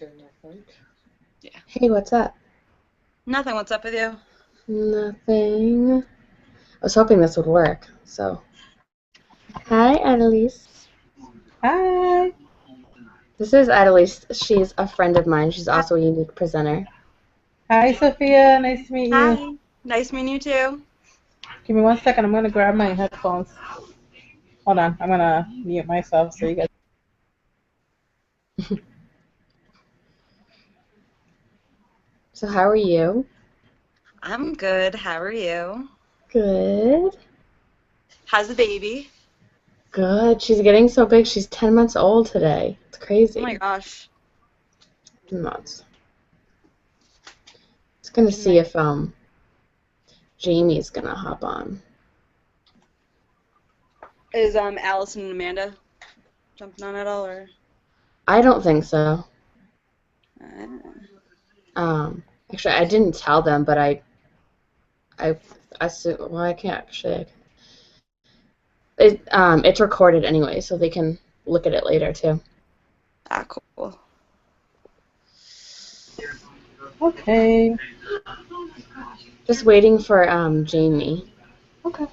working, I think. Yeah. Hey, what's up? Nothing. What's up with you? Nothing. I was hoping this would work, so. Hi, Annalise. Hi. This is Annalise. She's a friend of mine. She's also a unique presenter. Hi, Sophia. Nice to meet you. Hi. Nice meeting you too. Give me 1 second. I'm going to grab my headphones. Hold on. I'm going to mute myself so you guys. So how are you? I'm good. How are you? Good. How's the baby? Good. She's getting so big. She's 10 months old today. It's crazy. Oh my gosh. 10 months. Just gonna see if Jamie's gonna hop on. Is Allison and Amanda jumping on at all, or? I don't think so. Uh, Actually, I didn't tell them, but I assume, well, I can't actually. It's recorded anyway, so they can look at it later too. Cool. Okay. Just waiting for Jamie. Okay.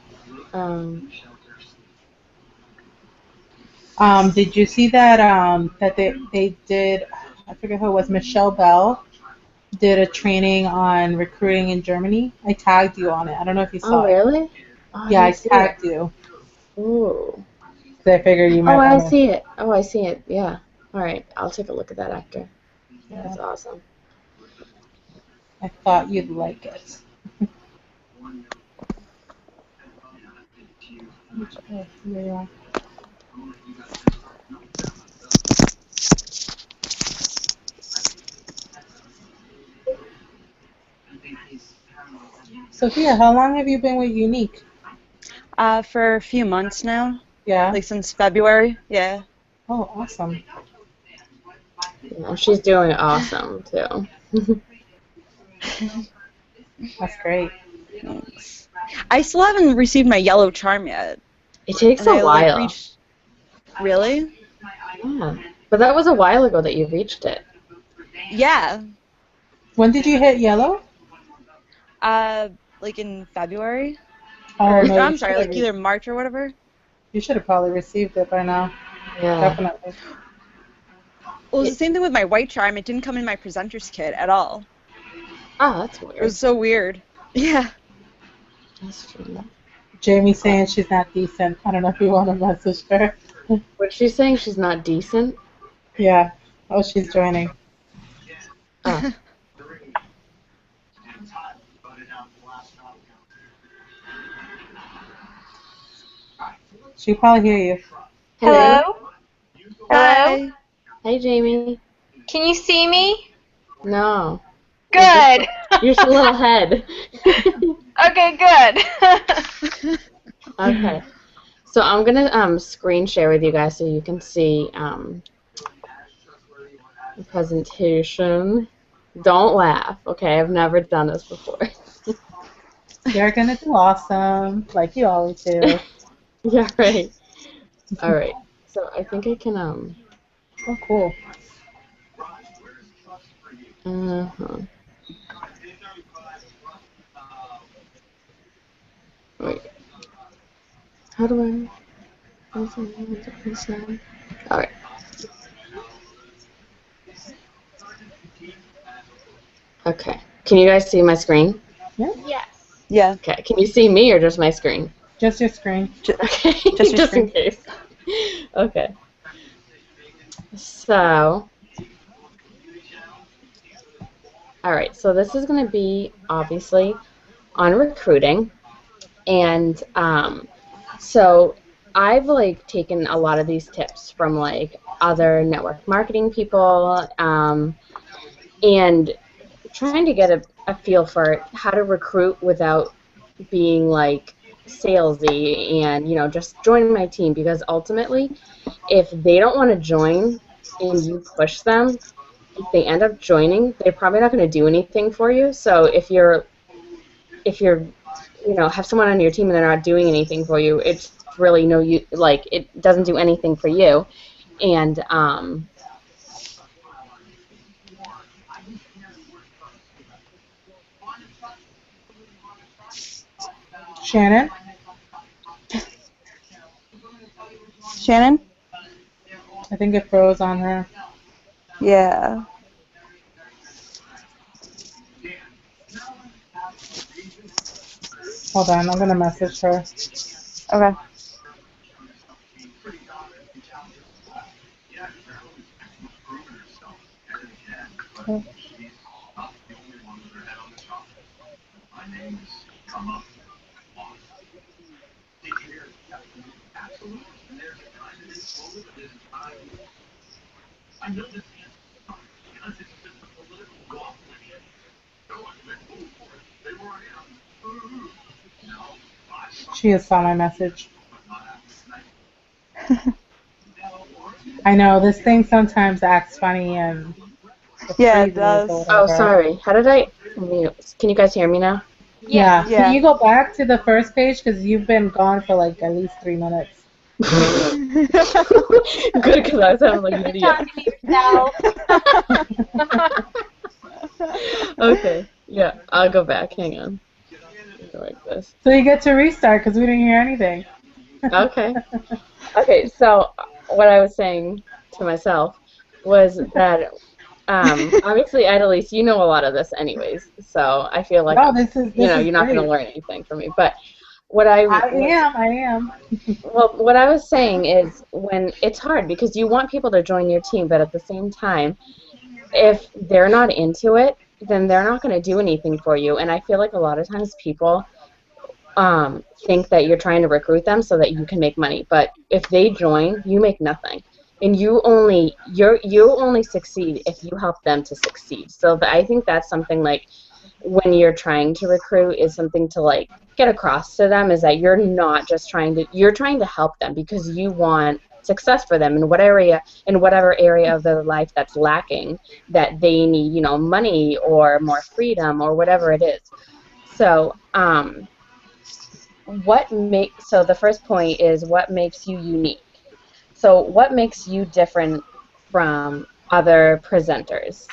Um, Did you see that that they did, I forget who it was, Michelle Bell did a training on recruiting in Germany? I tagged you on it. I don't know if you saw Oh, it. really? Oh, Yeah, I didn't see tagged it. you. Ooh. 'Cause I figured you Oh, might I want to. see it. Oh, I see it. Yeah. All right. I'll take a look at that after. Yeah, That's awesome. I thought you'd like it. There you are. Sophia, how long have you been with Younique? For a few months now. Yeah. Like since February. Yeah. Oh, awesome. Yeah, she's doing awesome too. That's great. Thanks. I still haven't received my yellow charm yet. It takes And a I like while. reached. Really? Yeah. But that was a while ago that you reached it. Yeah. When did you hit yellow? Like in February. Oh, Or no, you I'm should sorry, have like either March or whatever. you should have probably received it by now. Yeah. Definitely. Well, it was the same thing with my white charm. It didn't come in my presenter's kit at all. Oh, that's It weird. was so weird. Yeah. That's true. Jamie's saying she's not decent. I don't know if you want to message her. What's she saying? She's not decent? Yeah. Oh, she's joining. Oh. She'll probably hear you. Hello? Hello? Hi. Hey, Jamie. Can you see me? No. Good. You're just a little head. Okay, good. Okay. So I'm gonna screen share with you guys so you can see the presentation. Don't laugh, okay? I've never done this before. You're gonna do awesome, like you always do. Yeah, right. All right. So I think I can Oh, cool. uh-huh. Wait. How do I? All right. Okay. Can you guys see my screen? Yeah. Yes. Yeah. Okay. Can you see me or just my screen? Just your screen. Okay. Just your just in screen. case. Okay. So. All right. So this is going to be obviously on recruiting, and so I've like taken a lot of these tips from like other network marketing people, and trying to get a feel for how to recruit without being like salesy and just join my team, because ultimately if they don't want to join and you push them, if they end up joining, they're probably not going to do anything for you. So if you're have someone on your team and they're not doing anything for you, it's really it doesn't do anything for you. And Shannon? Shannon? I think it froze on her. Yeah. Hold on, I'm going to message her. Okay. She has saw my message. I know, this thing sometimes acts funny and it Yeah, it freezes or does. Oh, whatever. sorry. How did I mute? Can you guys hear me now? Yeah. Yes. Yeah. Can you go back to the first page? Because you've been gone for like at least 3 minutes. Good, because I was having like an idiot. Talk to yourself. Okay, yeah, I'll go back. Hang on. Go like this. So you get to restart because we didn't hear anything. Okay. Okay, so what I was saying to myself was that obviously, Idalise, you know a lot of this anyways, so I feel like No, this is you're not going to great. learn anything from me. But what I I am. well, what I was saying is when it's hard because you want people to join your team, but at the same time, if they're not into it, then they're not going to do anything for you. And I feel like a lot of times people think that you're trying to recruit them so that you can make money. But if they join, you make nothing. And you only succeed if you help them to succeed. So I think that's something like when you're trying to recruit is something to like get across to them is that you're not just you're trying to help them because you want success for them in whatever area of their life that's lacking that they need, money or more freedom or whatever it is. So so the first point is what makes you unique. So what makes you different from other presenters?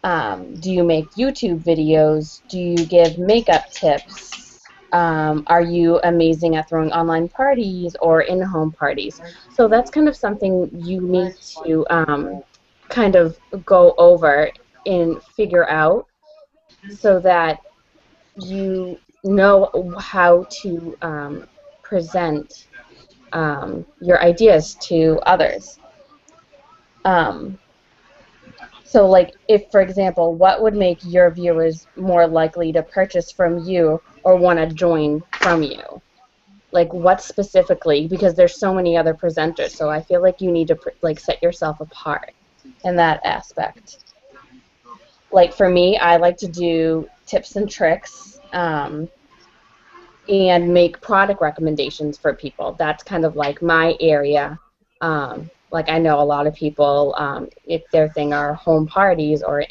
Do you make YouTube videos? Do you give makeup tips? Are you amazing at throwing online parties or in-home parties? So that's kind of something you need to kind of go over and figure out so that you know how to present your ideas to others. So, like, if, for example, what would make your viewers more likely to purchase from you or want to join from you? Like, what specifically? Because there's so many other presenters, so I feel like you need to, like, set yourself apart in that aspect. Like, for me, I like to do tips and tricks and make product recommendations for people. That's kind of like my area. Like I know a lot of people, if their thing are home parties or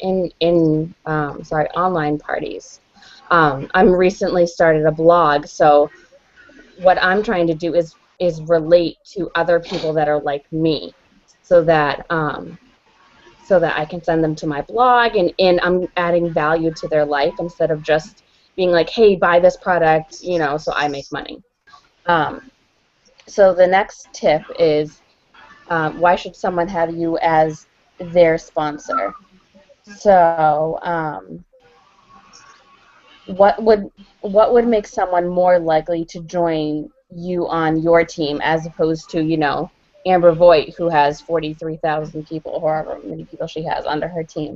online parties. I'm recently started a blog, so what I'm trying to do is relate to other people that are like me, so that I can send them to my blog and I'm adding value to their life instead of just being like, hey, buy this product, so I make money. So the next tip is why should someone have you as their sponsor? So what would make someone more likely to join you on your team as opposed to, Amber Voigt, who has 43,000 people, however many people she has on her team.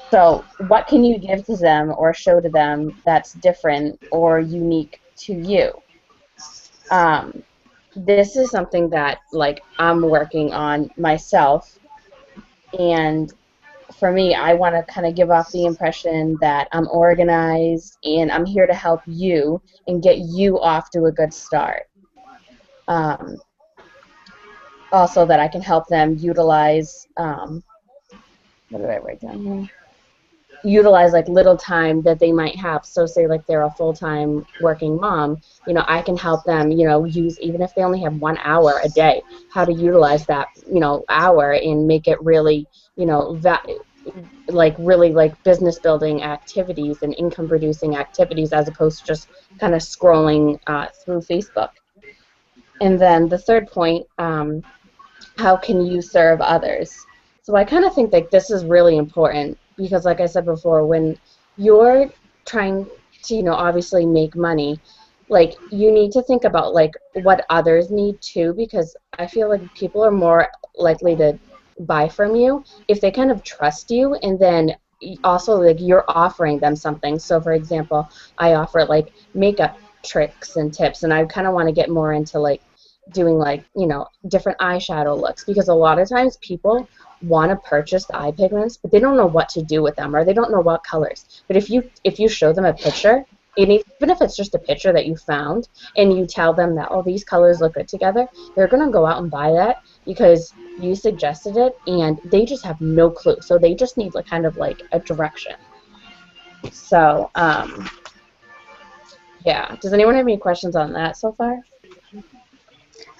So what can you give to them or show to them that's different or unique to you? This is something that like I'm working on myself, and for me, I want to kind of give off the impression that I'm organized and I'm here to help you and get you off to a good start. Also, that I can help them utilize, what did I write down here? Utilize like little time that they might have. So say like they're a full-time working mom, I can help them, use, even if they only have 1 hour a day, how to utilize that, hour and make it really, like really like business building activities and income producing activities as opposed to just kind of scrolling through Facebook. And then the third point, how can you serve others? So I kind of think that this is really important because, like I said before, when you're trying to, obviously make money, like you need to think about like what others need too, because I feel like people are more likely to buy from you if they kind of trust you, and then also like you're offering them something. So for example, I offer like makeup tricks and tips, and I kind of want to get more into like doing like different eyeshadow looks, because a lot of times people want to purchase the eye pigments but they don't know what to do with them, or they don't know what colors. But if you show them a picture, and even if it's just a picture that you found, and you tell them that, oh, these colors look good together, they're going to go out and buy that because you suggested it, and they just have no clue, so they just need like kind of like a direction. So yeah, does anyone have any questions on that so far?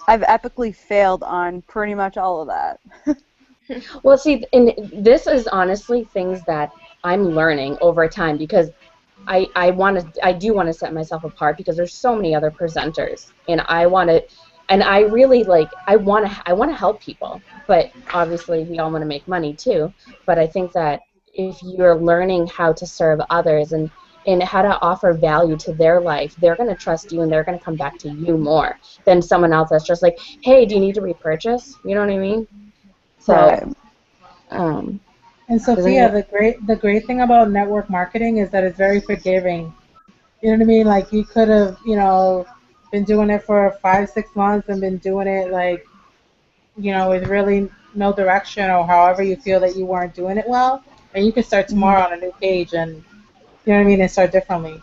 I've epically failed on pretty much all of that. Well, see, and this is honestly things that I'm learning over time, because I do want to set myself apart because there's so many other presenters, and I really like, I want to help people, but obviously we all want to make money too. But I think that if you're learning how to serve others and how to offer value to their life, they're going to trust you and they're going to come back to you more than someone else that's just like, hey, do you need to repurchase? You know what I mean? So, Right. um, And does Sophia, anyone? the great thing about network marketing is that it's very forgiving. You know what I mean? Like you could have, been doing it for 5, 6 months and been doing it like, with really no direction, or however you feel that you weren't doing it well, and you can start Mhm. tomorrow on a new page and you know what I mean, and start differently.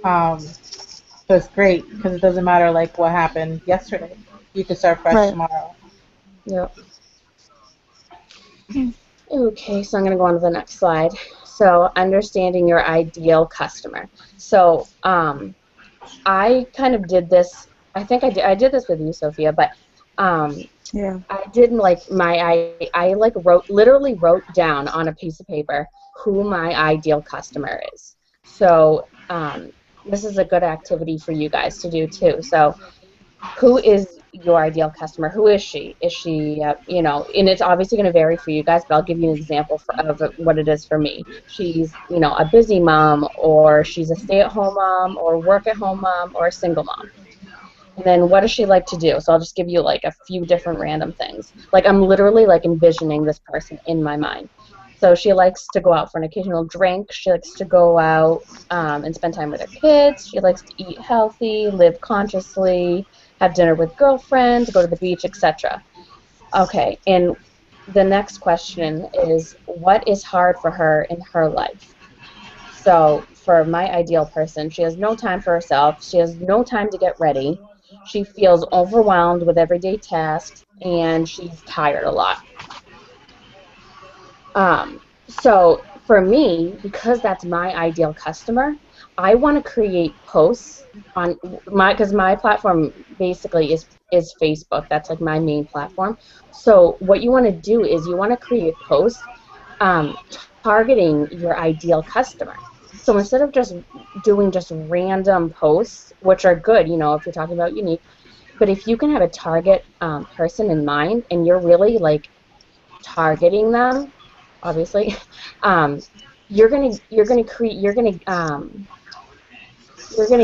So it's great because it doesn't matter like what happened yesterday. You can start fresh Right. tomorrow. Yep. Okay, so I'm going to go on to the next slide. So, understanding your ideal customer. So, I kind of did this. I think I did this with you, Sophia, but um, Yeah. I didn't like I like literally wrote down on a piece of paper who my ideal customer is. So, this is a good activity for you guys to do too. So, who is your ideal customer? Who is she? Is she, and it's obviously going to vary for you guys, but I'll give you an example of what it is for me. She's, a busy mom, or she's a stay-at-home mom, or work-at-home mom, or a single mom. And then what does she like to do? So I'll just give you like a few different random things. Like I'm literally like envisioning this person in my mind. So she likes to go out for an occasional drink. She likes to go out and spend time with her kids. She likes to eat healthy, live consciously, have dinner with girlfriends, go to the beach, etc. Okay, and the next question is, what is hard for her in her life? So for my ideal person, she has no time for herself. She has no time to get ready. She feels overwhelmed with everyday tasks, and she's tired a lot. So for me, because that's my ideal customer, I want to create posts on because my platform basically is Facebook. That's like my main platform. So what you want to do is you want to create posts um, targeting your ideal customer. So instead of just doing just random posts, which are good, if you're talking about unique, but if you can have a target person in mind, and you're really like targeting them, obviously, um, you're gonna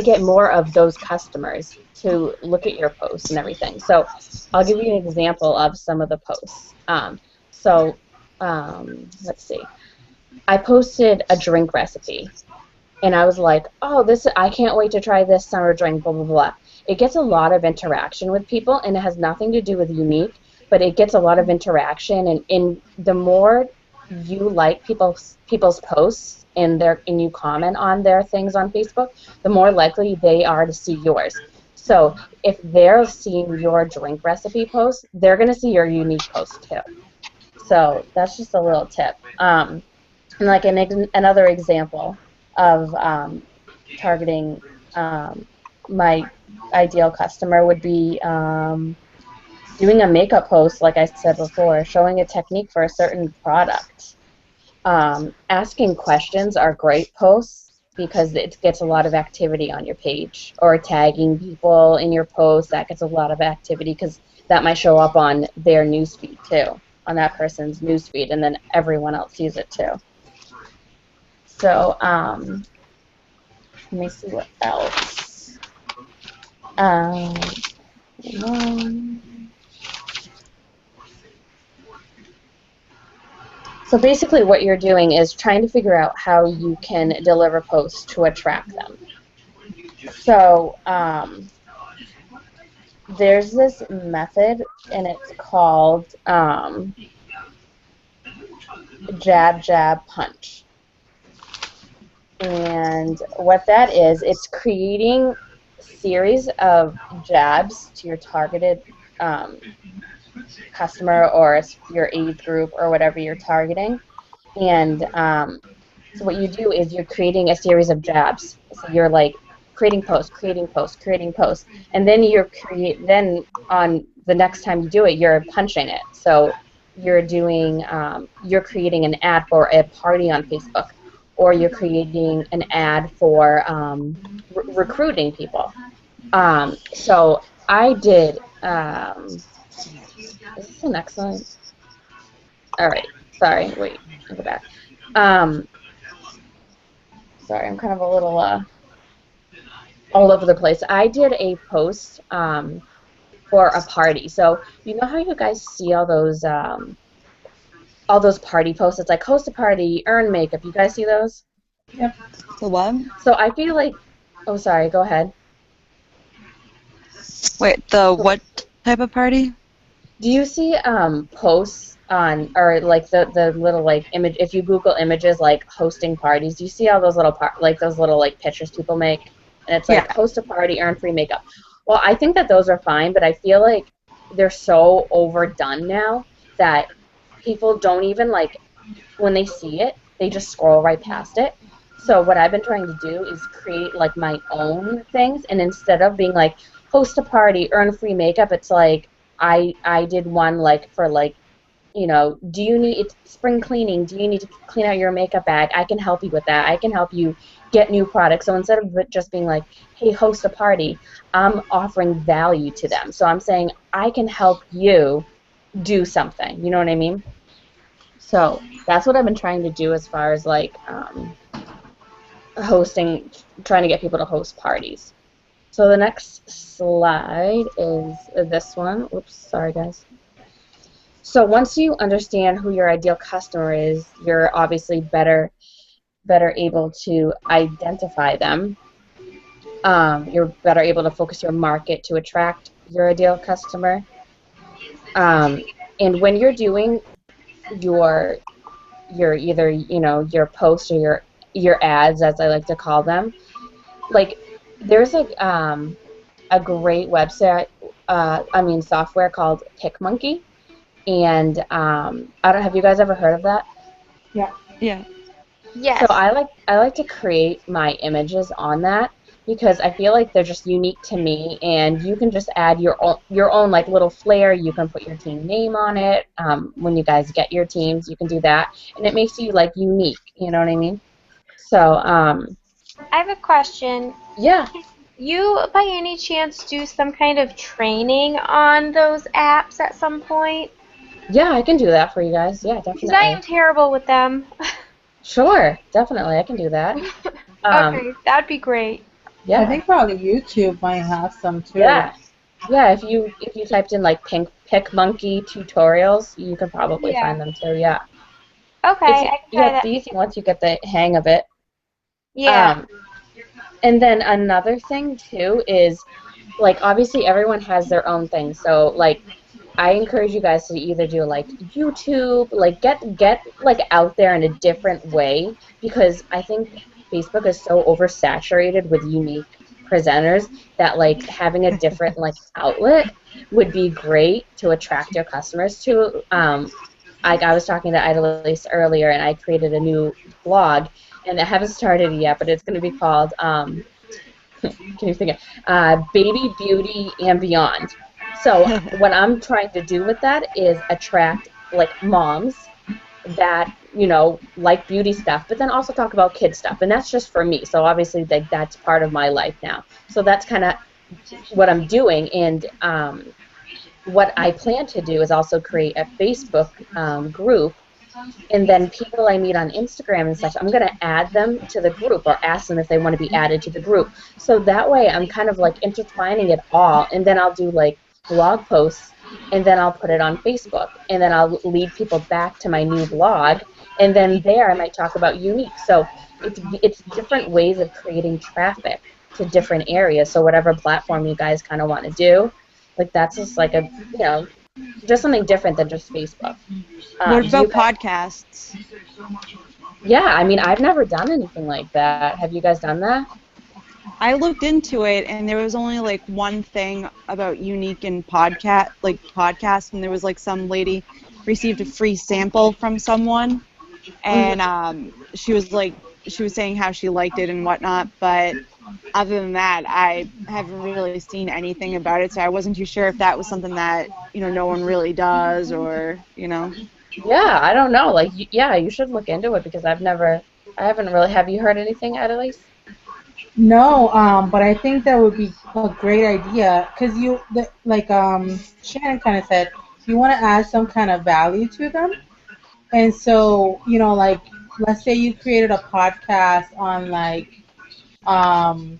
get more of those customers to look at your posts and everything. So I'll give you an example of some of the posts. So let's see. I posted a drink recipe, and I was like, oh, I can't wait to try this summer drink, blah, blah, blah. It gets a lot of interaction with people, and it has nothing to do with unique, but it gets a lot of interaction, and the more you like people's posts and you comment on their things on Facebook, the more likely they are to see yours. So if they're seeing your drink recipe post, they're going to see your unique post too. So that's just a little tip. And like another example of targeting my ideal customer would be doing a makeup post, like I said before, showing a technique for a certain product. Asking questions are great posts because it gets a lot of activity on your page, or tagging people in your post, that gets a lot of activity because that might show up on their newsfeed too, on that person's newsfeed, and then everyone else sees it too. So let me see what else. So basically what you're doing is trying to figure out how you can deliver posts to attract them. So there's this method, and it's called jab, jab, punch. And what that is, it's creating a series of jabs to your targeted customer or your age group or whatever you're targeting. And so what you do is you're creating a series of jabs. So you're like creating posts, creating posts, creating posts, and then then on the next time you do it, you're punching it. So you're doing you're creating an ad for a party on Facebook, or you're creating an ad for recruiting people. So I did. Is this an excellent? All right. Sorry. Wait. I'll go back. Sorry, I'm kind of a little all over the place. I did a post for a party. So you know how you guys see all those party posts? It's like host a party, earn makeup. You guys see those? Yep. The what? So I feel like, oh, sorry, go ahead. Wait, the what type of party? Do you see posts on, or like the little like image, if you Google images like hosting parties, do you see all those little those little like pictures people make? And it's like host a party, earn free makeup. Well, I think that those are fine, but I feel like they're so overdone now that people don't even like, when they see it, they just scroll right past it. So what I've been trying to do is create like my own things, and instead of being like host a party, earn free makeup, it's like I did one like for like, you know, do you need spring cleaning? Do you need to clean out your makeup bag? I can help you with that. I can help you get new products. So instead of it just being like, hey, host a party, I'm offering value to them. So I'm saying I can help you do something. You know what I mean? So that's what I've been trying to do as far as like hosting, trying to get people to host parties. So the next slide is this one. Oops, sorry guys. So once you understand who your ideal customer is, you're obviously better able to identify them. You're better able to focus your market to attract your ideal customer. And when you're doing your either, you know, your posts or your ads, as I like to call them, like there's like a great website, software called PicMonkey, and I don't, have you guys ever heard of that? Yeah. Yeah. Yes. So I like to create my images on that because I feel like they're just unique to me, and you can just add your own like little flair. You can put your team name on it. When you guys get your teams, you can do that, and it makes you like unique. You know what I mean? So I have a question. yeah. You, by any chance, do some kind of training on those apps at some point? Yeah, I can do that for you guys. Yeah, Because I am definitely. terrible with them. Sure, definitely, I can do that. Okay, that'd be great. Yeah. I think probably YouTube might have some too. Yeah. Yeah, if you typed in like pick monkey tutorials, you could probably Yeah. find them too. Yeah. Okay, I can try It's that. easy once you get the hang of it. Yeah. And then another thing too is, like, obviously everyone has their own thing. So like I encourage you guys to either do like YouTube, like get like out there in a different way, because I think Facebook is so oversaturated with unique presenters that like having a different like outlet would be great to attract your customers to. I was talking to Idalise earlier, and I created a new blog, and I haven't started it yet, but it's going to be called can you think of Baby Beauty and Beyond. So what I'm trying to do with that is attract like moms that you know, like beauty stuff, but then also talk about kid stuff. And that's just for me. So obviously that's part of my life now. So that's kind of what I'm doing. And what I plan to do is also create a Facebook group, and then people I meet on Instagram and such, I'm going to add them to the group or ask them if they want to be added to the group. So that way I'm kind of like intertwining it all, and then I'll do like blog posts, and then I'll put it on Facebook, and then I'll lead people back to my new blog, and then there I might talk about Younique. So it's different ways of creating traffic to different areas. So whatever platform you guys kind of want to do, like that's just like a, you know, just something different than just Facebook. What Do you about guys? podcasts? Yeah, I mean, I've never done anything like that. Have you guys done that? I looked into it, and there was only like one thing about Younique and podcast, and there was like some lady received a free sample from someone, and Hmm. she was saying how she liked it and whatnot, but other than that, I haven't really seen anything about it, so I wasn't too sure if that was something that no one really does, or. Yeah, I don't know. Like, yeah, you should look into it because I haven't really. Have you heard anything, Annalise? No, but I think that would be a great idea because like Shannon kind of said, you want to add some kind of value to them. And so, like, let's say you created a podcast on um,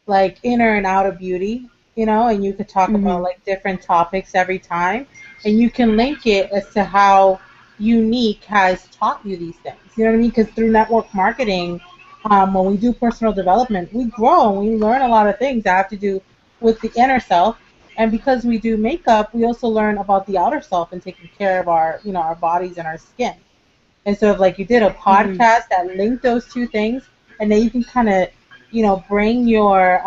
like inner and outer beauty, and you could talk about Mhm. like different topics every time, and you can link it as to how Younique has taught you these things. You know what I mean? Because through network marketing, when we do personal development, we grow and we learn a lot of things that have to do with the inner self. And because we do makeup, we also learn about the outer self and taking care of our bodies and our skin. And so if like you did a Mhm. podcast that linked those two things, and then you can kind of, bring your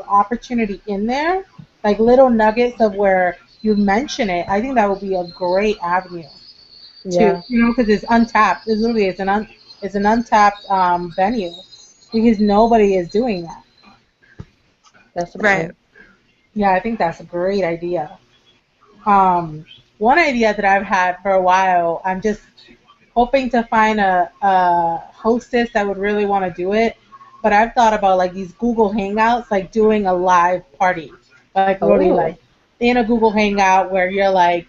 opportunity in there, like little nuggets of where you mention it. I think that would be a great avenue to, Yeah, because it's untapped. It's literally it's an untapped venue because nobody is doing that. Right. definitely. Yeah, I think that's a great idea. Um, One idea that I've had for a while, I'm just hoping to find a hostess that would really want to do it. But I've thought about like these Google Hangouts, like doing a live party, like really Oh, like in a Google Hangout where you're like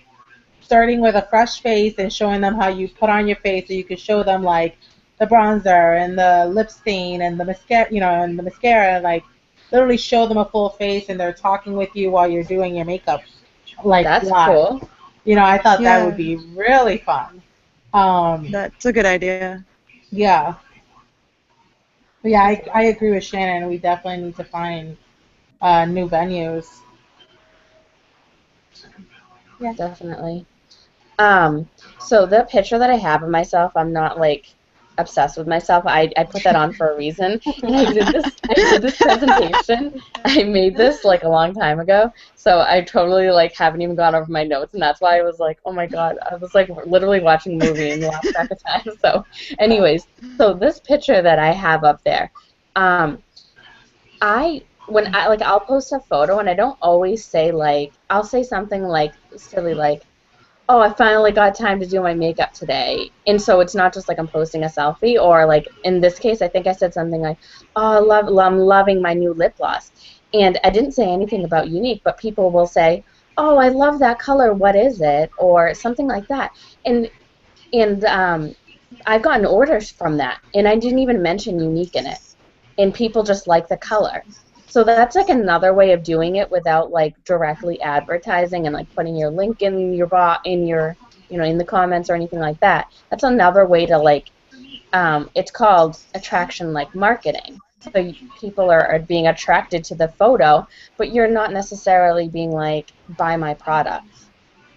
starting with a fresh face and showing them how you put on your face, so you could show them like the bronzer and the lip stain and the mascara, and the mascara, and like literally show them a full face, and they're talking with you while you're doing your makeup, like that's live. cool. I thought that would Yeah, be really fun. Um, that's a good idea. yeah, but yeah, I agree with Shannon. We definitely need to find new venues. Yeah. Definitely. So the picture that I have of myself, I'm not like obsessed with myself. I put that on for a reason. And I did this presentation. I made this like a long time ago. So I totally like haven't even gone over my notes, and that's why I was like, oh my God, I was like literally watching a movie and lost track of time. So anyways, so this picture that I have up there, um, when I like I'll post a photo and I don't always say like I'll say something like silly like, oh, I finally got time to do my makeup today. And so it's not just like I'm posting a selfie, or like in this case, I think I said something like, oh, I'm loving my new lip gloss. And I didn't say anything about Younique, but people will say, oh, I love that color. What is it? Or something like that. And I've gotten orders from that, and I didn't even mention Younique in it, and people just like the color. So that's like another way of doing it without like directly advertising and like putting your link in your in your in the comments or anything like that. That's another way to like it's called attraction like marketing. So people are being attracted to the photo, but you're not necessarily being like buy my products.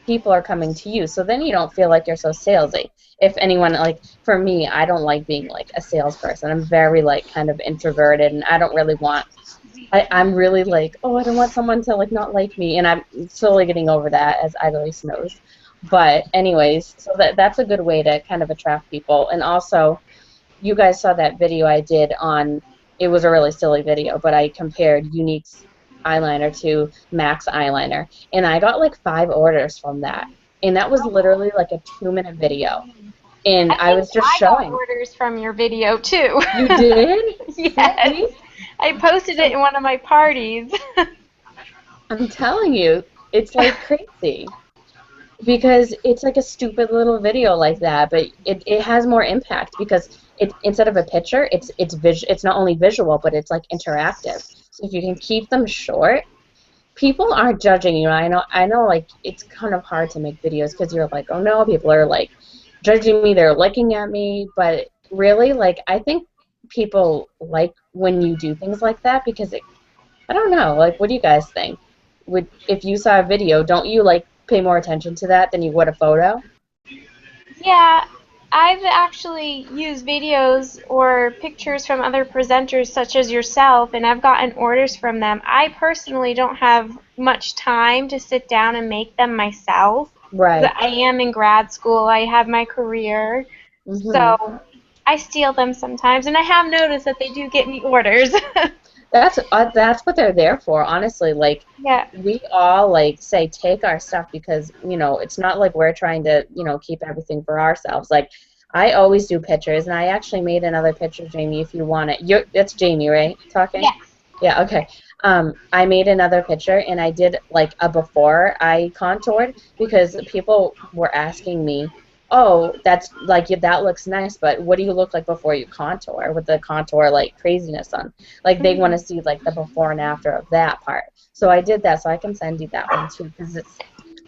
People are coming to you, so then you don't feel like you're so salesy. If anyone, like for me, I don't like being like a salesperson. I'm very like kind of introverted, and I don't really want I'm really like, oh, I don't want someone to like not like me, and I'm slowly getting over that, as Idolice knows. But anyways, so that's a good way to kind of attract people. And also, you guys saw that video I did on. It was a really silly video, but I compared Younique's eyeliner to MAC's eyeliner, and I got like 5 orders from that. And that was literally like a 2-minute video. And I was just I got showing. orders from your video too. You did? Yes. See? I posted it in one of my parties. I'm telling you, it's like crazy. Because it's like a stupid little video like that, but it has more impact because it instead of a picture, it's not only visual, but it's like interactive. So if you can keep them short, people aren't judging you. I know like it's kind of hard to make videos because you're like, oh no, people are like judging me, they're looking at me, but really like I think people like when you do things like that because I don't know, like what do you guys think? Would if you saw a video, don't you like pay more attention to that than you would a photo? Yeah, I've actually used videos or pictures from other presenters such as yourself, and I've gotten orders from them. I personally don't have much time to sit down and make them myself. Right. I am in grad school. I have my career. Mhm. So I steal them sometimes, and I have noticed that they do get me orders. That's what they're there for, honestly. Like Yeah. we all like say take our stuff because it's not like we're trying to keep everything for ourselves. Like I always do pictures, and I actually made another picture, Jamie. If you want it, it's Jamie, right? Talking. Yes. Yeah. Okay. I made another picture, and I did like a before I contoured because people were asking me, oh, that's like that looks nice, but what do you look like before you contour with the contour like craziness on? Like they want to see like the before and after of that part. So I did that, so I can send you that one too because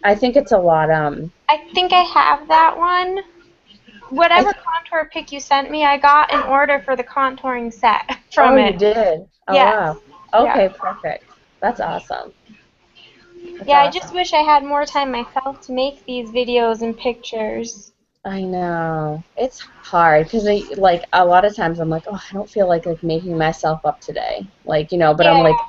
I think it's a lot. I think I have that one. I Whatever th contour pic you sent me, I got an order for the contouring set oh, from you it. did. Oh Yes. wow. Yeah. Okay, perfect. That's awesome. That's Yeah, I just awesome. wish I had more time myself to make these videos and pictures. I know. It's hard because like a lot of times I'm like, oh, I don't feel like making myself up today. Like, but I'm Yeah. like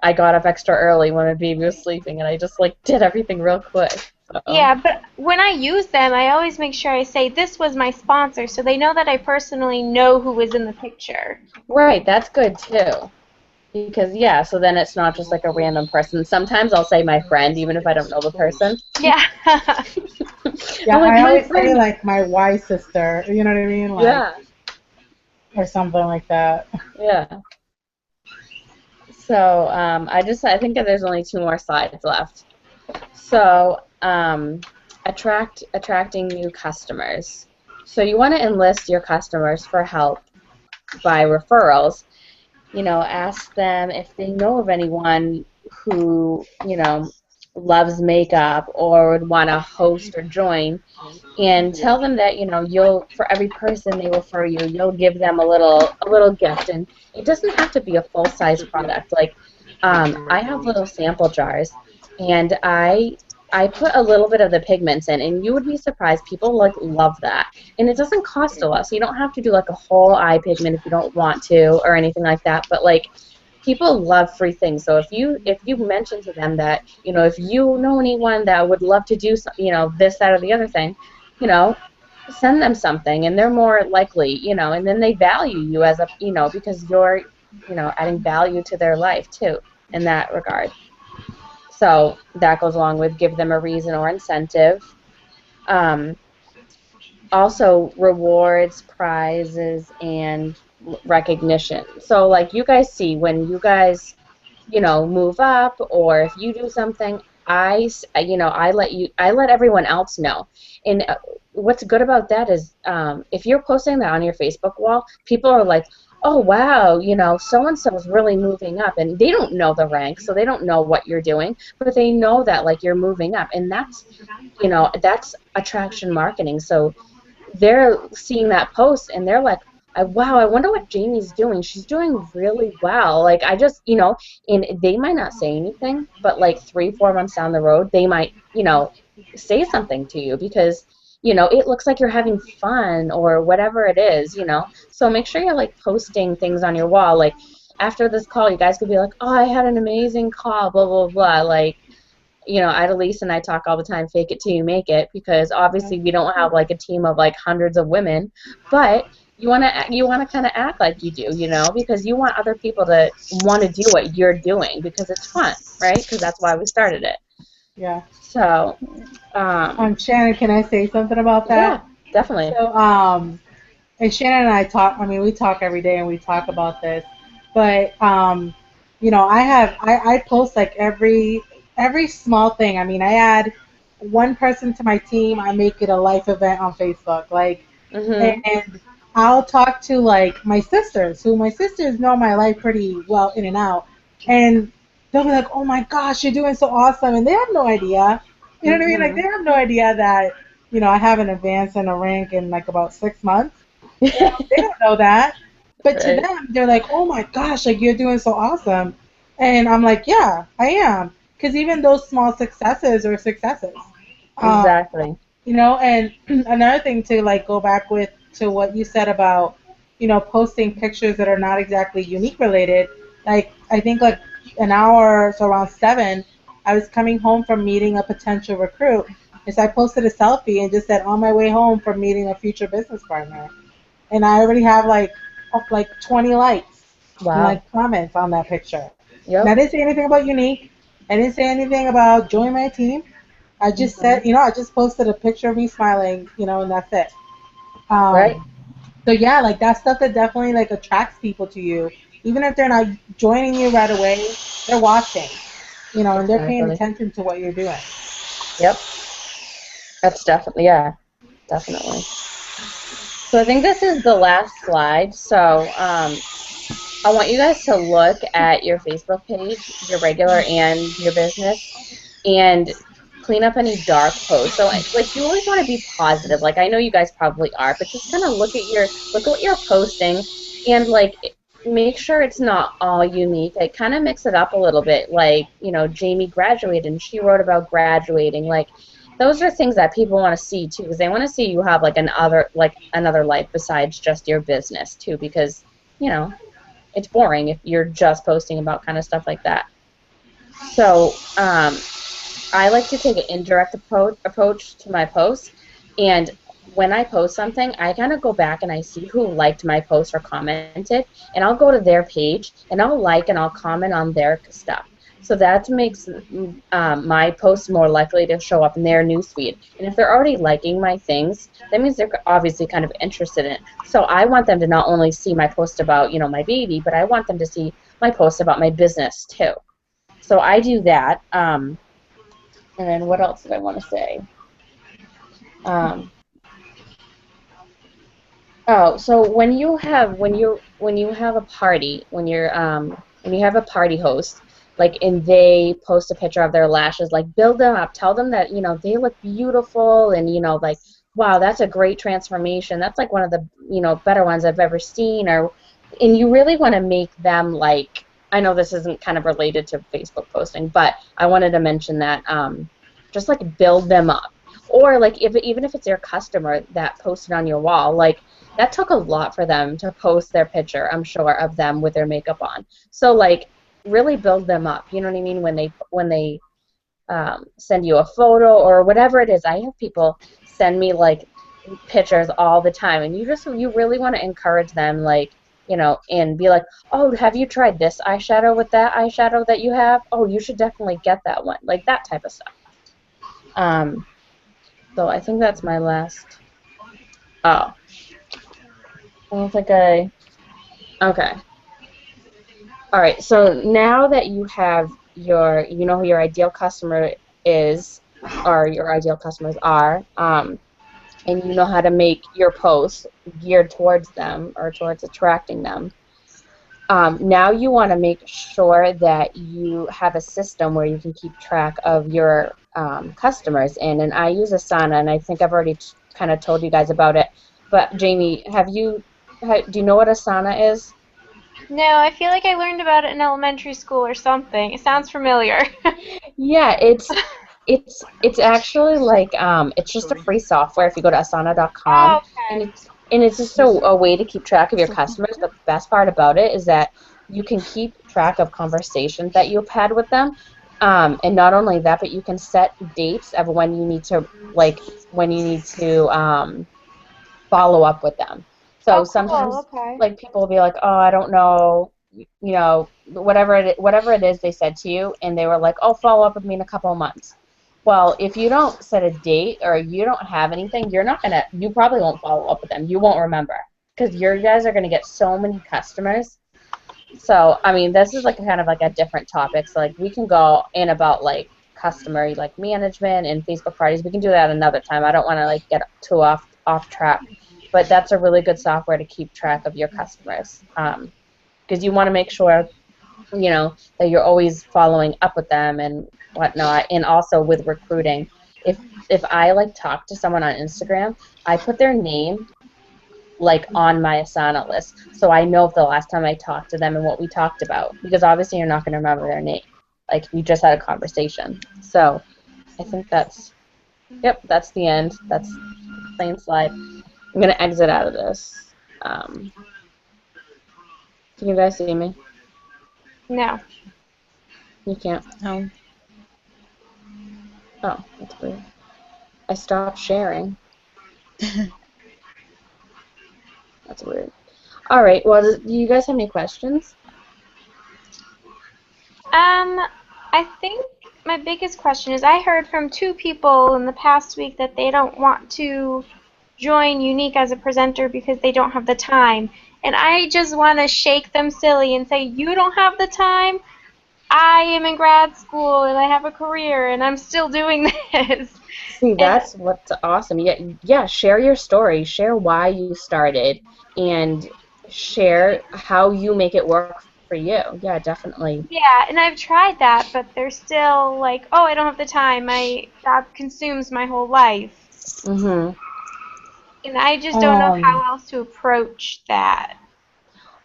I got up extra early when my baby was sleeping and I just like did everything real quick. So, Yeah, but when I use them, I always make sure I say this was my sponsor so they know that I personally know who was in the picture. right, that's good too. Because yeah, so then it's not just like a random person. Sometimes I'll say my friend even if I don't know the person. Yeah. Yeah, I'm like I my always say friend. like my wife's sister, you know what I mean? Like, Yeah. or something like that. Yeah. So I think that there's only two more slides left. So attracting new customers. So you want to enlist your customers for help by referrals. Ask them if they know of anyone who loves makeup or would want to host or join, and tell them that you'll for every person they refer you, you'll give them a little gift, and it doesn't have to be a full size product. Like I have little sample jars, and I put a little bit of the pigments in, and you would be surprised. People like love that, and it doesn't cost a lot. So you don't have to do like a whole eye pigment if you don't want to or anything like that. But like people love free things. So if you mention to them that if you know anyone that would love to do this, that, or the other thing, you know send them something, and they're more likely, and then they value you as a because you're adding value to their life too in that regard. So that goes along with give them a reason or incentive. Um, Also rewards, prizes, and recognition. So like you guys see when you guys move up, or if you do something, I let everyone else know. And what's good about that is if you're posting that on your Facebook wall, people are like, oh wow, so and so is really moving up, and they don't know the rank, so they don't know what you're doing, but they know that like you're moving up, and that's attraction marketing. So they're seeing that post and they're like, wow, I wonder what Jamie's doing. She's doing really well. Like I just, and they might not say anything, but like 3, 4 months down the road, they might, say something to you because, it looks like you're having fun or whatever it is, So make sure you're like posting things on your wall. Like after this call, you guys could be like, oh, I had an amazing call, blah, blah, blah. Like, Idalise and I talk all the time, fake it till you make it, because obviously we don't have like a team of like hundreds of women, but you wanna kind of act like you do, because you want other people to want to do what you're doing because it's fun, right? Because that's why we started it. Yeah. So, Shannon, can I say something about yeah, that? Definitely. So, and Shannon and I talk. I mean, we talk every day, and we talk about this. But you know, I post like every small thing. I mean, I add one person to my team. I make it a life event on Facebook. Like, Mhm. and I'll talk to like my sisters, who my sisters know my life pretty well in and out, and they'll be like, "Oh my gosh, you're doing so awesome," and they have no idea. You know what I mean? Like they Mhm. have no idea that I haven't advanced in a rank in like about 6 months. They don't know that. But to Right. them, they're like, "Oh my gosh, like you're doing so awesome," and I'm like, "Yeah, I am," because even those small successes are successes. Um, Exactly. and another thing to like go back with to what you said about, posting pictures that are not exactly unique related. Like I think like an hour, so around 7, I was coming home from meeting a potential recruit. And so I posted a selfie and just said on my way home from meeting a future business partner. And I already have like 20 likes and Wow. like comments on that picture. And I Yep. didn't say anything about Younique. I didn't say anything about join my team. I just said, Mhm. I just posted a picture of me smiling, and that's it. Right. So yeah, like that stuff that definitely like attracts people to you, even if they're not joining you right away, they're watching, and they're paying Exactly. attention to what you're doing. Yep. That's definitely, yeah, definitely. So I think this is the last slide. So I want you guys to look at your Facebook page, your regular and your business, and clean up any dark posts. So like you always want to be positive. Like I know you guys probably are, but just kind of look at what you're posting, and like make sure it's not all unique. Like kind of mix it up a little bit. Like Jamie graduated and she wrote about graduating. Like those are things that people want to see too, because they want to see you have another life besides just your business too, because you know it's boring if you're just posting about kind of stuff like that. So I like to take an indirect approach to my posts, and when I post something, I kind of go back and I see who liked my post or commented, and I'll go to their page and I'll like and I'll comment on their stuff. So that makes my posts more likely to show up in their newsfeed. And if they're already liking my things, that means they're obviously kind of interested in it. So I want them to not only see my post about my baby, but I want them to see my post about my business too. So I do that. And then what else did I want to say? Um, oh, so when you have a party, when you have a party host, like and they post a picture of their lashes, like build them up, tell them that they look beautiful, and like wow, that's a great transformation. That's like one of the better ones I've ever seen, and you really want to make them like. I know this isn't kind of related to Facebook posting, but I wanted to mention that just like build them up. Or like even if it's your customer that posted on your wall, like that took a lot for them to post their picture, I'm sure, of them with their makeup on. So like really build them up. You know what I mean? When they send you a photo or whatever it is. I have people send me like pictures all the time, and you really want to encourage them, like and be like, oh, have you tried this eyeshadow with that eyeshadow that you have? Oh, you should definitely get that one, like that type of stuff. Um, so I think that's my last. Oh, I don't think I. Okay. All right, so now that you have who your ideal customer is, or your ideal customers are, and you know how to make your posts geared towards them or towards attracting them, now you want to make sure that you have a system where you can keep track of your customers. And I use Asana, and I think I've already kind of told you guys about it. But Jamie, do you know what Asana is? No, I feel like I learned about it in elementary school or something. It sounds familiar. Yeah, it's actually like it's just a free software if you go to asana.com, Oh, and okay. it's just a way to keep track of your customers. But the best part about it is that you can keep track of conversations that you've had with them, and not only that, but you can set dates of when you need to follow up with them. So Oh, cool. sometimes Okay. like people will be like, oh, I don't know, whatever it is they said to you, and they were like, oh, follow up with me in a couple of months. Well, if you don't set a date or you don't have anything, you probably won't follow up with them. You won't remember because your guys are gonna get so many customers. So, I mean, this is like kind of like a different topic. So, like, we can go in about like customer like management and Facebook parties. We can do that another time. I don't want to like get too off track, but that's a really good software to keep track of your customers. Because you want to make sure, that you're always following up with them and whatnot. And also with recruiting, if I like talk to someone on Instagram, I put their name like on my Asana list, so I know the last time I talked to them and what we talked about. Because obviously you're not going to remember their name, like we just had a conversation. So I think that's the end. That's plain slide. I'm gonna exit out of this. Can you guys see me? No. You can't. No. Oh, that's weird. I stopped sharing. That's weird. All right. Well, do you guys have any questions? I think my biggest question is I heard from 2 people in the past week that they don't want to join Younique as a presenter because they don't have the time. And I just want to shake them silly and say, you don't have the time? I am in grad school and I have a career and I'm still doing this. See, that's what's awesome. Yeah, share your story. Share why you started and share how you make it work for you. Yeah, definitely. Yeah, and I've tried that, but they're still like, oh, I don't have the time. That consumes my whole life. Mhm. And I just don't know how else to approach that.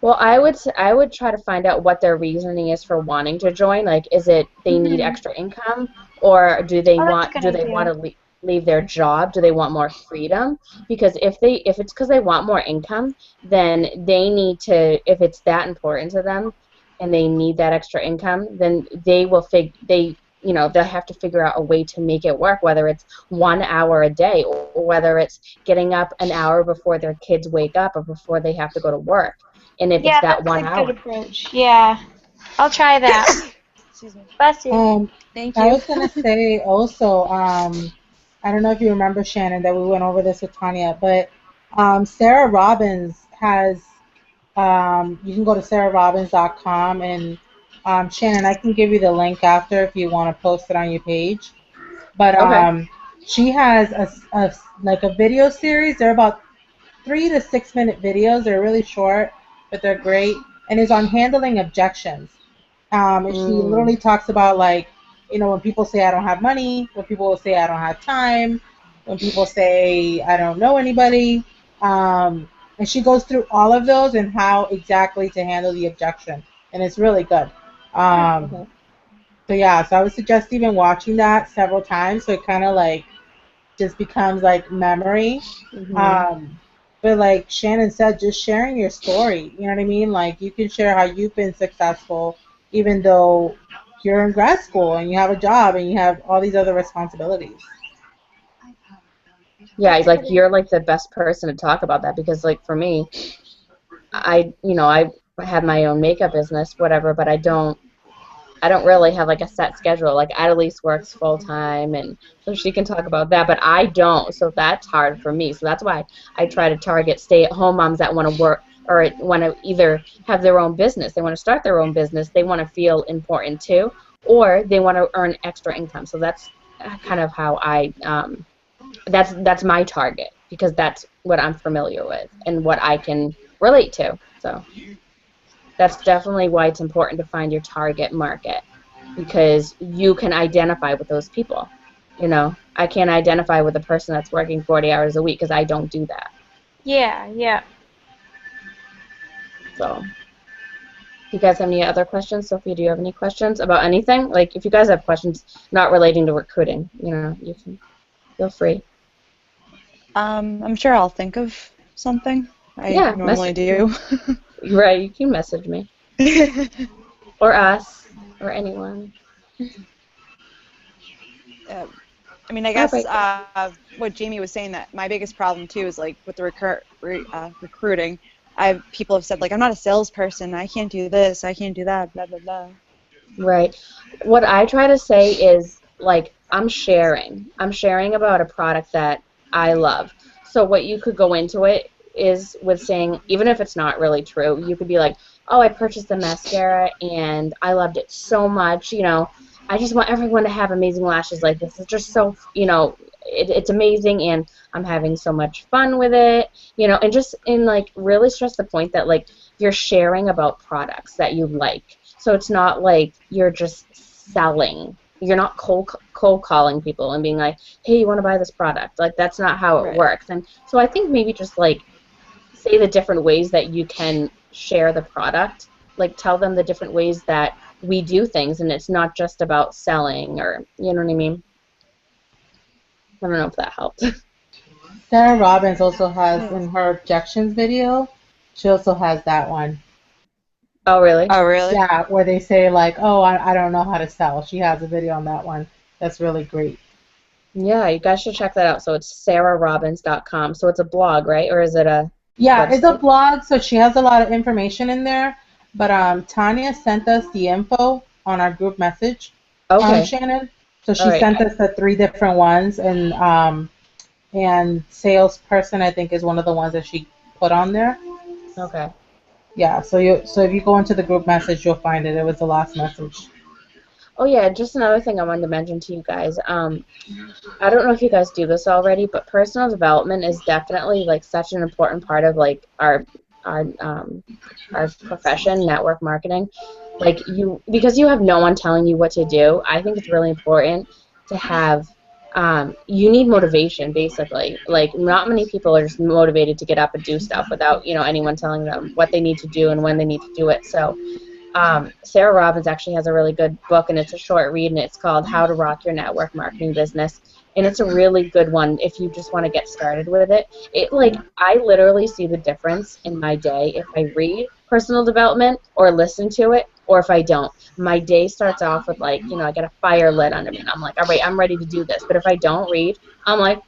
Well, I would try to find out what their reasoning is for wanting to join. Like, is it they need extra income, or do they Oh, that's want a good idea. to leave their job? Do they want more freedom? Because if it's because they want more income, then they need to. If it's that important to them, and they need that extra income, then they'll have to figure out a way to make it work, whether it's 1 hour a day or whether it's getting up an hour before their kids wake up or before they have to go to work. And if it's Yeah, that that's one a hour. good approach. Yeah, I'll try that. Excuse me. Bless you. Thank I you. was gonna say also, I don't know if you remember, Shannon, that we went over this with Tanya, but Sarah Robbins has, you can go to sarahrobbins.com, and Shannon, I can give you the link after if you want to post it on your page. But Okay. she has like a video series. They're about 3 to 6 minute videos. They're really short, but they're great. And it's on handling objections. And she literally talks about, like, when people say I don't have money, when people say I don't have time, when people say I don't know anybody. And she goes through all of those and how exactly to handle the objection. And it's really good. Okay. So yeah, so I would suggest even watching that several times so it kind of like just becomes like memory. Mhm. But like Shannon said, just sharing your story. You know what I mean? Like you can share how you've been successful, even though you're in grad school and you have a job and you have all these other responsibilities. Yeah, like you're like the best person to talk about that because like for me, I have my own makeup business, whatever, but I don't really have like a set schedule. Like Adelise works full time, and so she can talk about that, but I don't. So that's hard for me. So that's why I try to target stay-at-home moms that want to work or want to either have their own business, they want to start their own business, they want to feel important too, or they want to earn extra income. So that's kind of how that's my target because that's what I'm familiar with and what I can relate to. So that's definitely why it's important to find your target market because you can identify with those people. I can't identify with a person that's working 40 hours a week because I don't do that. Yeah, yeah. So, do you guys have any other questions? Sophie, do you have any questions about anything? Like, if you guys have questions not relating to recruiting, you can feel free. I'm sure I'll think of something. I Yeah, normally do. right, you can message me. Or us, or anyone. I mean, I All guess right. what Jamie was saying, that my biggest problem too is like with the recruiting. People have said like I'm not a salesperson. I can't do this. I can't do that. Blah blah blah. Right. What I try to say is, like, I'm sharing. I'm sharing about a product that I love. So what you could go into it is with saying, even if it's not really true, you could be like, oh, I purchased the mascara and I loved it so much, you know, I just want everyone to have amazing lashes like this. It's just so, you know, it's amazing and I'm having so much fun with it, you know, and just in like really stress the point that like you're sharing about products that you like. So it's not like you're just selling. You're not cold calling people and being like, hey, you want to buy this product? Like that's not how it Right. works. And so I think maybe just like say the different ways that you can share the product. Like tell them the different ways that we do things, and it's not just about selling, or you know what I mean. I don't know if that helped. Sarah Robbins also has Yeah. in her objections video. She also has that one. Oh, really? Oh, really? Yeah, where they say like, "Oh, I don't know how to sell." She has a video on that one. That's really great. Yeah, you guys should check that out. So it's sarahrobbins.com. So it's a blog, right? Or is it a Yeah, it's a website? blog, so she has a lot of information in there. But Tanya sent us the info on our group message, Okay. Shannon. So All she right. sent us the three different ones, and salesperson I think is one of the ones that she put on there. Okay. Yeah, so if you go into the group message, you'll find it. It was the last message. Oh yeah, just another thing I wanted to mention to you guys. I don't know if you guys do this already, but personal development is definitely like such an important part of like our um, our profession, network marketing. Like you, because you have no one telling you what to do. I think it's really important to have. You need motivation, basically. Like not many people are just motivated to get up and do stuff without anyone telling them what they need to do and when they need to do it. So Sarah Robbins actually has a really good book, and it's a short read, and it's called How to Rock Your Network Marketing Business. And it's a really good one if you just want to get started with it. I literally see the difference in my day if I read personal development or listen to it, or if I don't. My day starts off with like, I get a fire lit under me, and I'm like, all right, I'm ready to do this. But if I don't read, I'm like,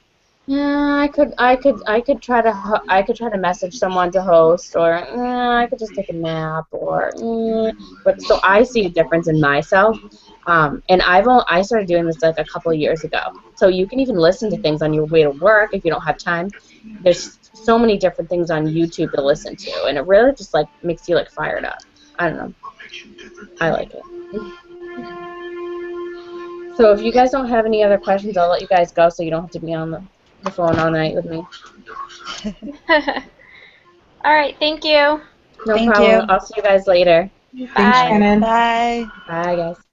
yeah, I could try to message someone to host, or I could just take a nap, or but so I see a difference in myself, and I started doing this like a couple of years ago. So you can even listen to things on your way to work if you don't have time. There's so many different things on YouTube to listen to, and it really just like makes you like fired up. I don't know, I like it. So if you guys don't have any other questions, I'll let you guys go so you don't have to be on the phone all night with me. All right, thank you. No Thank problem. you. I'll see you guys later. Thanks, Bye. Shannon. Bye. Bye, guys.